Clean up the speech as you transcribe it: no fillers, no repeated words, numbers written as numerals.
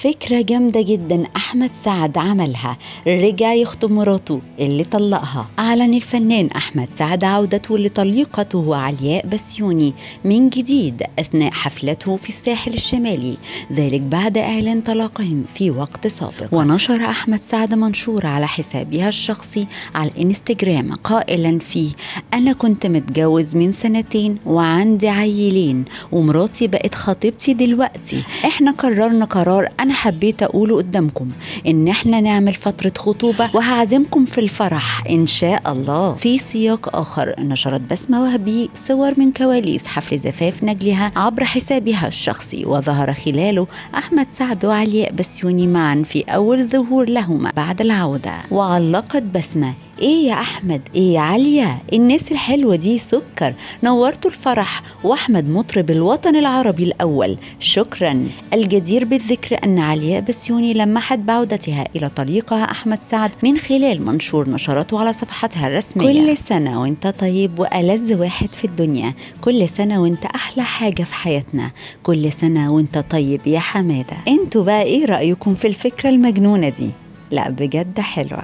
فكرة جامدة جدا أحمد سعد عملها، رجع يخطب مراته اللي طلقها. أعلن الفنان أحمد سعد عودته لطليقته علياء بسيوني من جديد أثناء حفلته في الساحل الشمالي، ذلك بعد إعلان طلاقهم في وقت سابق. ونشر أحمد سعد منشور على حسابها الشخصي على الإنستجرام قائلا فيه: أنا كنت متجوز من 2 وعندي عيلين ومراتي بقت خطيبتي دلوقتي. احنا قررنا قرار أنا حبيت أقوله قدامكم، إن احنا نعمل فترة خطوبة وهعزمكم في الفرح إن شاء الله. في سياق آخر نشرت بسمة وهبي صور من كواليس حفل زفاف نجلها عبر حسابها الشخصي، وظهر خلاله أحمد سعد وعلياء بسيوني معا في أول ظهور لهما بعد العودة. وعلقت بسمة: ايه يا احمد، ايه يا عليا، الناس الحلوة دي سكر، نورتوا الفرح، واحمد مطرب الوطن العربي الاول، شكرا. الجدير بالذكر ان علياء بسيوني لمحت بعودتها الى طليقها احمد سعد من خلال منشور نشرته على صفحتها الرسمية: كل سنة وانت طيب وألذ واحد في الدنيا، كل سنة وانت احلى حاجة في حياتنا، كل سنة وانت طيب يا حمادة. انتوا بقى ايه رأيكم في الفكرة المجنونة دي؟ لا بجد حلوة.